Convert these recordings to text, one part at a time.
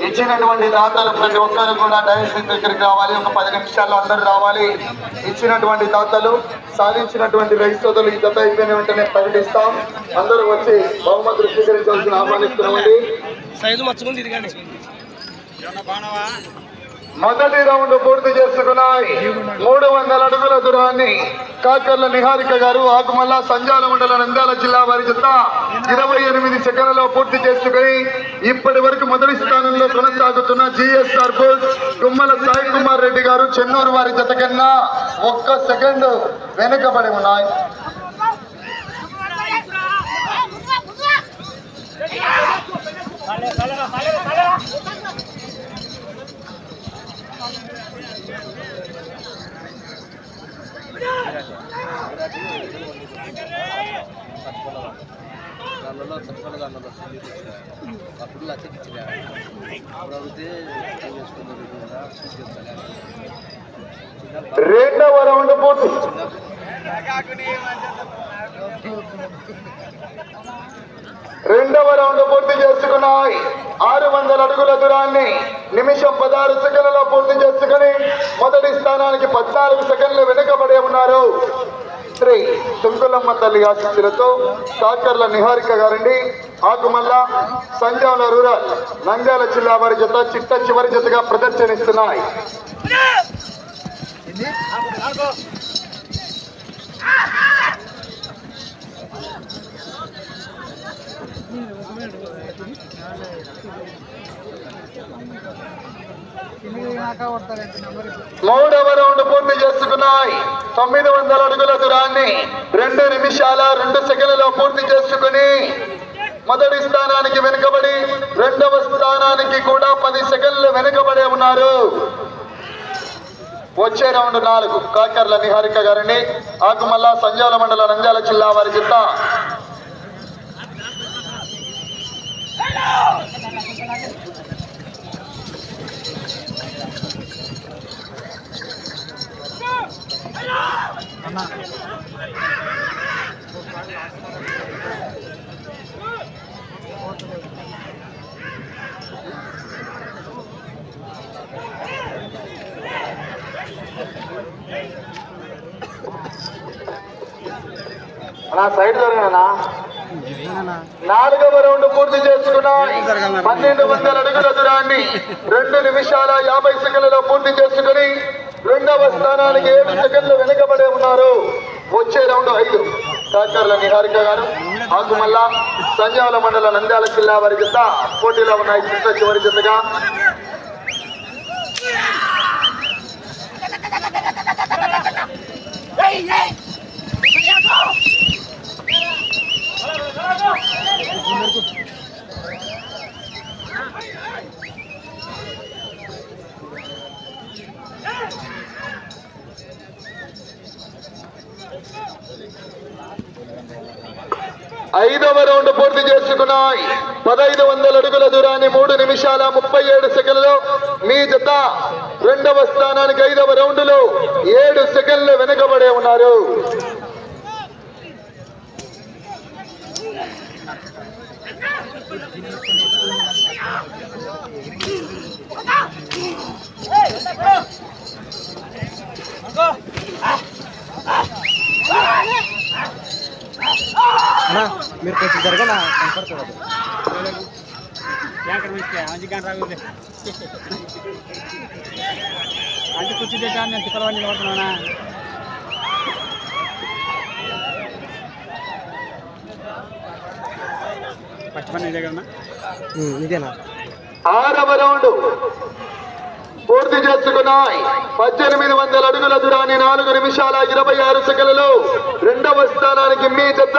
ఇచ్చినటువంటి దాతలు ప్రతి ఒక్కరు కూడా డైరెక్ట్ దగ్గరికి రావాలి. ఒక 10 నిమిషాల్లో అందరూ రావాలి. ఇచ్చినటువంటి దాతలు సాధించినటువంటి రైతులు ఈ జత అయిపోయిన వెంటనే ప్రకటిస్తాం. అందరూ వచ్చి బహుమతులు స్వీకరించాల్సిన ఆహ్వానిస్తున్నామండి. మొదటి రౌండ్ పూర్తి చేసుకున్నాయి. 300 అడుగుల దూరాన్ని కాకర్ల నిహారిక గారు ఆకుమల్ల సంజాల మండల నంద్యాల జిల్లా వారి జత 28 సెకండ్లలో పూర్తి చేసుకుని ఇప్పటి వరకు మొదటి స్థానంలో కొనసాగుతున్న జిఎస్ఆర్ బుల్స్ గుమ్మల సాయి కుమార్ రెడ్డి గారు చెన్నూరు వారి జత కన్నా 1 సెకండ్ వెనుకబడి ఉన్నాయి. రెండవ రౌండ్ పూర్తి. రెండవ రౌండ్ పూర్తి చేసుకున్నాయి. 600 అడుగుల దూరాన్ని నిమిషం 16 సెకండ్లలో పూర్తి చేసుకుని మొదటి స్థానానికి 14 సెకండ్లు వెనుకబడి ఉన్నారు. శ్రీ తుంకులమ్మ తల్లి ఆశీస్సులతో కాకర్ల నిహారిక గారండి ఆకుమల్ల సంజాల రూరల్ నంద్యాల జిల్లా వారి జత చిట్ట చివరి జతగా ప్రదర్శనిస్తున్నాయి. మూడవ రౌండ్ పూర్తి చేసుకున్నాయి. 900 అడుగుల దూరాన్ని 2 నిమిషాల 2 సెకండ్లలో పూర్తి చేసుకుని మొదటి స్థానానికి వెనుకబడి రెండవ స్థానానికి కూడా 10 సెకండ్లు వెనుకబడి ఉన్నారు. వచ్చే రౌండ్ 4 కాకర్ల నిహారిక గారిని ఆకుమల్ల సంజాల మండల నంద్యాల జిల్లా వారి జత సైడ్ జరిగినా 4వ రౌండ్ పూర్తి చేసుకున్నాయి. 1200 అడుగుల దూరాన్ని 2 నిమిషాల 50 సెకండ్లలో పూర్తి చేసుకుని రెండవ స్థానానికి 7 సెకండ్లు వెనుకబడే ఉన్నారు. వచ్చే రౌండ్ 5 కాకర్ల నిహారిక గారు ఆకుమల్ల సంజాల మండల నంద్యాల జిల్లా వారి జత పోటీలో ఉన్నాయి. చిట్ట చివరి జతగా ఐదవ రౌండ్ పూర్తి చేసుకున్నాయి. 1500 అడుగుల దూరాన్ని 3 నిమిషాల 37 సెకండ్లు మీ జత రెండవ స్థానానికి 5వ రౌండ్ లో 7 సెకండ్లు వెనుకబడే ఉన్నారు. మీరు కొంచెం జరగనా కనపడుతుంది అది కూర్చుంటే నేను తిప్పలవాడిని నిలబడుతున్నానా పచ్చపని ఇదే కదన్నా ఇదేనా. 6వ రౌండ్ పూర్తి చేసుకున్నాయి. 1800 అడుగుల దూరాన్ని 4 నిమిషాల 26 సెకండ్లలో రెండవ స్థానానికి మీ జత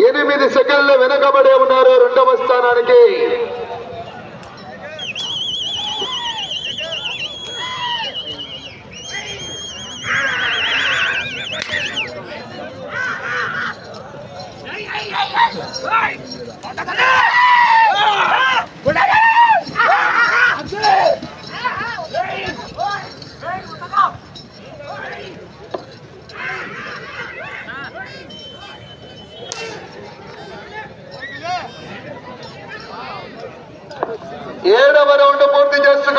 8 సెకండ్లు వెనుకబడే ఉన్నారు. రెండవ స్థానానికి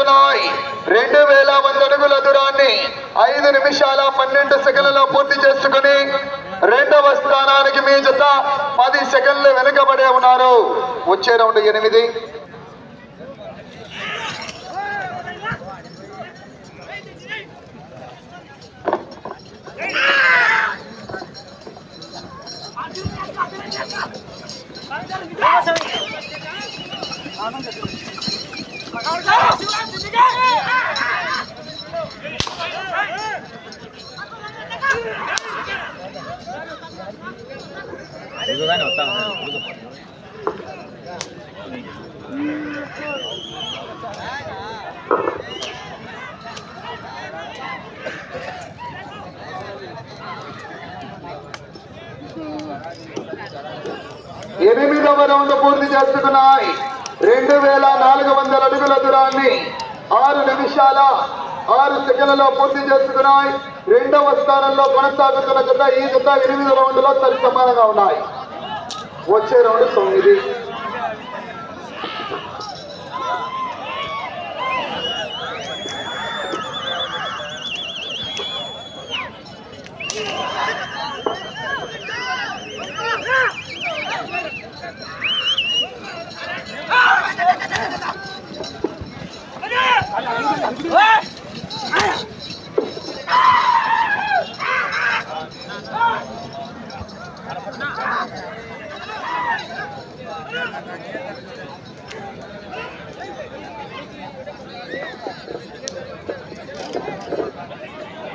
చేసుకున్నాయి. 2100 అడుగుల దూరాన్ని 5 నిమిషాల 12 సెకండ్లలో పూర్తి చేసుకుని రెండవ స్థానానికి మీ జత 10 సెకండ్లు వెనుకబడే ఉన్నారు. వచ్చే రౌండ్ 8. ఎనిమిదవ రౌండ్ పూర్తి చేసుకున్నాయి. 2400 అడుగుల దూరాన్ని 6 నిమిషాల 6 సెకండ్లలో పూర్తి చేసుకున్నాయి. రెండవ స్థానంలో కొనసాగుతున్న జత ఈ జత 8 రౌండ్లో సరి సమానంగా ఉన్నాయి. వచ్చే రౌండ్ 9.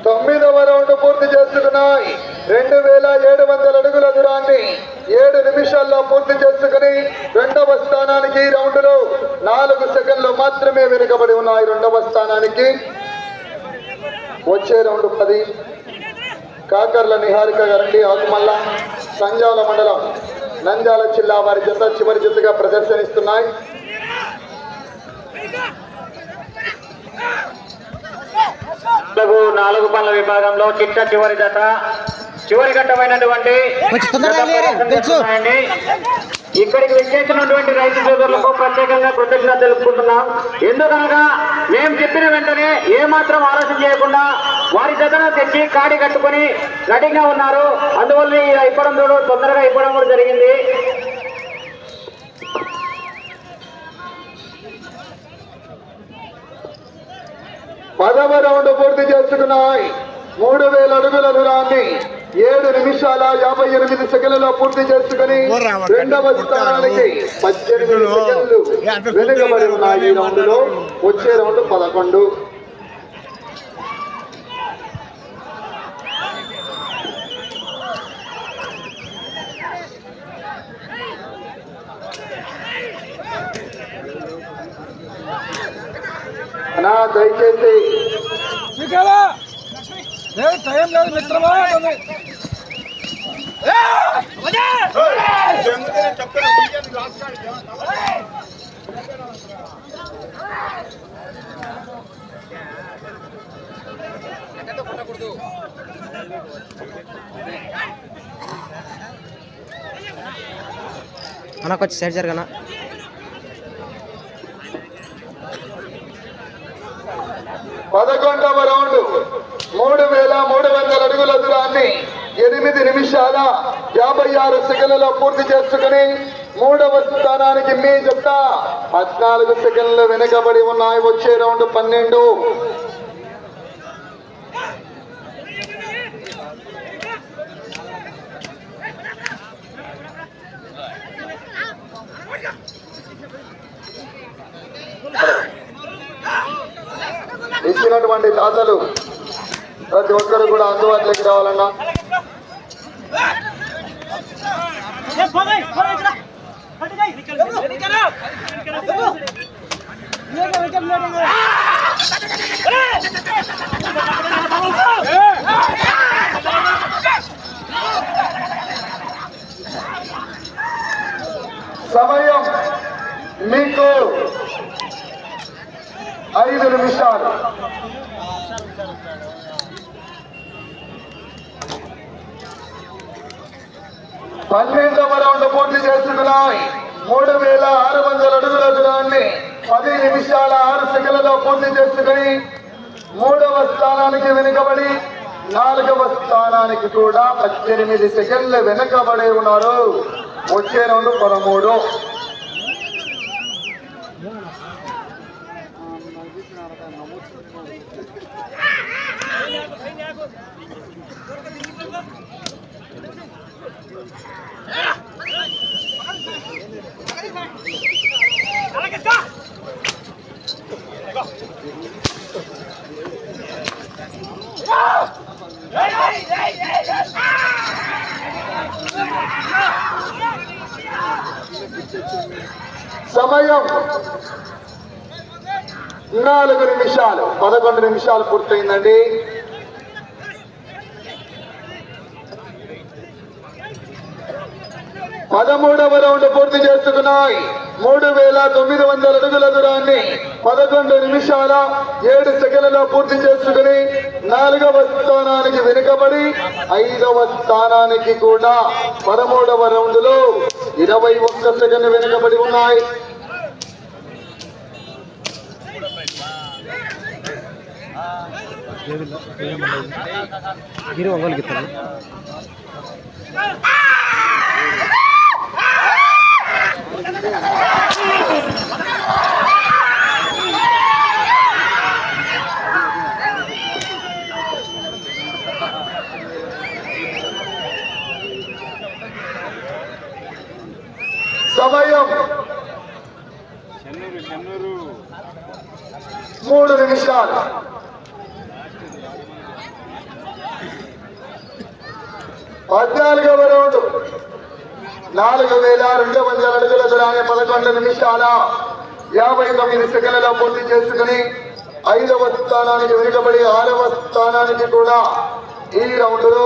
తొమ్మిదవ రౌండ్ పూర్తి చేసుకున్నాయి. 2700 అడుగుల దూరాన్ని 7 నిమిషాల్లో పూర్తి చేసుకుని రెండవ స్థానానికి రౌండ్ లో 4 సెకండ్లు మాత్రమే వెనుకబడి ఉన్నాయి. రెండవ స్థానానికి వచ్చే రౌండ్ 10. కాకర్ల నిహారిక గారండి, ఆకుమల్ల, సంజాల మండలం, నంద్యాల జిల్లా వారి జత చివరి జతగా ప్రదర్శనిస్తున్నాయి. నాలుగు పనుల విభాగంలో చిట్ట చివరి జత చివరి ఘట్టమైనటువంటి ఇక్కడికి విచ్చేసినటువంటి రైతు సోదరులకు ప్రత్యేకంగా కృతజ్ఞతలు తెలుపుకుంటున్నాం. ఎందుకనగా మేము చెప్పిన వెంటనే ఏమాత్రం ఆలోచన చేయకుండా వారి జతను తెచ్చి కాడి కట్టుకొని రెడీగా ఉన్నారు. అందువల్ల ఈ అయిపోవడం తొందరగా అయిపోవడం కూడా జరిగింది. పదవ రౌండ్ పూర్తి చేసుకున్నాయి. 3000 అడుగుల దూరాన్ని 7 నిమిషాల 58 సెకండ్లలో పూర్తి చేసుకుని రెండవ స్థానానికి 18 సెకండ్లు వెనుకబడి ఉన్నాయి. ఈ రౌండ్ లో వచ్చే రౌండ్ 11. అన్నా దయచేసి టైం లేదు మిత్రమా. అన్న కొంచెం సైడ్ జరగనా. 11వ రౌండ్ 3300 అడుగుల దూరాన్ని 8 నిమిషాల 56 సెకండ్లలో పూర్తి చేసుకుని మూడవ స్థానానికి మీ జత 14 సెకండ్లు వెనుకబడి ఉన్నాయి. వచ్చే రౌండ్ 12. ఇచ్చినటువంటి దాతలు ప్రతి ఒక్కరు కూడా అందుబాటులోకి రావాలన్నా. సమయం మీకు 5 నిమిషాలు. పన్నెండవ రౌండ్ పూర్తి చేసుకున్నాయి. 3600 అడుగుల దూరాన్ని 10 నిమిషాల 6 సెకన్లలో పూర్తి చేసుకుని 3వ స్థానానికి వెనుకబడి 4వ స్థానానికి కూడా 18 సెకండ్లు వెనుకబడి ఉన్నారు. వచ్చే రౌండ్ 13. సమయం 4 నిమిషాలు 11 నిమిషాలు పూర్తయిందండి. పదమూడవ రౌండ్ పూర్తి చేసుకున్నాయి. 3900 అడుగుల దూరాన్ని 11 నిమిషాల 7 సెకండ్లలో పూర్తి చేసుకుని 4వ స్థానానికి వెనుకబడి 5వ స్థానానికి కూడా 13వ రౌండ్ లో 21 సెకండ్ వెనుకబడి ఉన్నాయి. సమయం 3 నిమిషాలు. 14వ రౌండ్ 4200 అడుగుల దూరాన్ని 11 నిమిషాల 59 సెకండ్లలో పూర్తి చేసుకుని 5వ స్థానానికి వెనుకబడి 6వ స్థానానికి కూడా ఈ రౌండ్ లో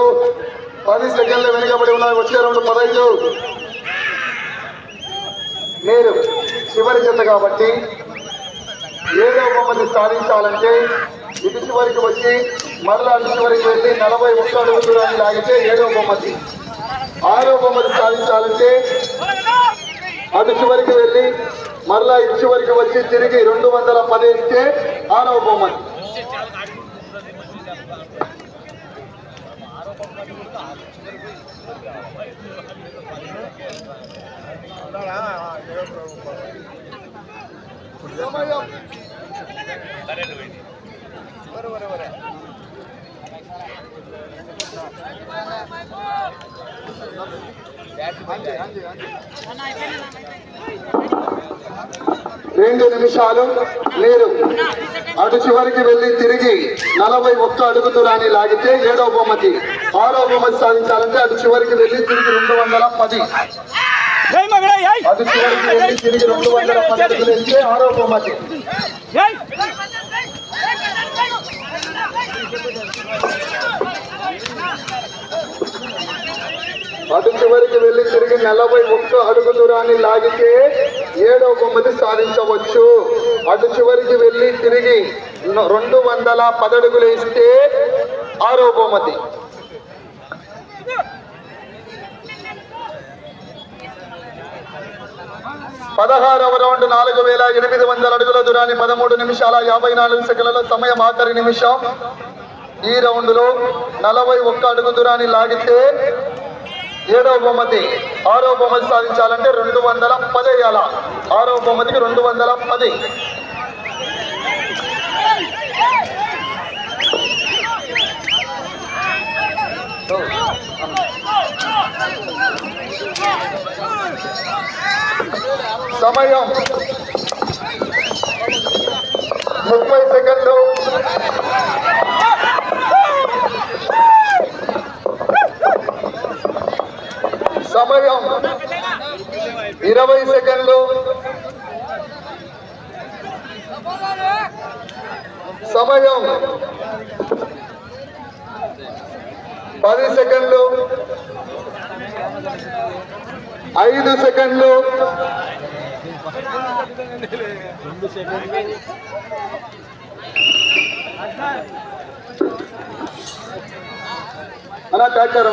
10 సెకండ్లు వెనుకబడి ఉన్నాయి. వచ్చే రౌండ్ 15. మీరు చివరి జత కాబట్టి 7వ బహుమతి సాధించాలంటే ఇటు చివరికి వచ్చి మరలా అటు చివరికి వెళ్ళి 41 అడుగుల దూరాన్ని లాగితే 7వ బహుమతి. 6వ బహుమతి సాధించాలంటే అటు చివరికి వెళ్ళి మరలా ఇటు చివరికి వచ్చి తిరిగి 210 ఇస్తే 6వ బహుమతి. రెండు నిమిషాలు. మీరు అటు చివరికి వెళ్ళి తిరిగి 41 అడుగు దూరాన్ని లాగితే 7వ బహుమతి. 6వ బహుమతి సాధించాలంటే అటు చివరికి వెళ్ళి తిరిగి 210. అటు చివరికి వెళ్ళి తిరిగి 210 అడుగులు వెళ్తే 6వ బహుమతి. అటు చివరికి వెళ్ళి తిరిగి 41 అడుగు దూరాన్ని లాగితే 7వ బహుమతి సాధించవచ్చు. అటు చివరికి వెళ్ళి తిరిగి 210 అడుగులు ఇస్తే 6వ బహుమతి. 16వ రౌండ్ 4800 అడుగుల దూరాన్ని 13 నిమిషాల 54 సెకండ్ల సమయం. ఆఖరి నిమిషం. ఈ రౌండ్ లో 41 అడుగు దూరాన్ని లాగితే 7వ బహుమతి. 6వ బహుమతి సాధించాలంటే 210 వేయాల. 6వ బహుమతికి 210. సమయం 30 సెకండ్లు. సమయం 20 సెకండ్లు. సమయం 10 సెకండ్లు. 5 సెకండ్లు. అలా ట్యాక్ కరో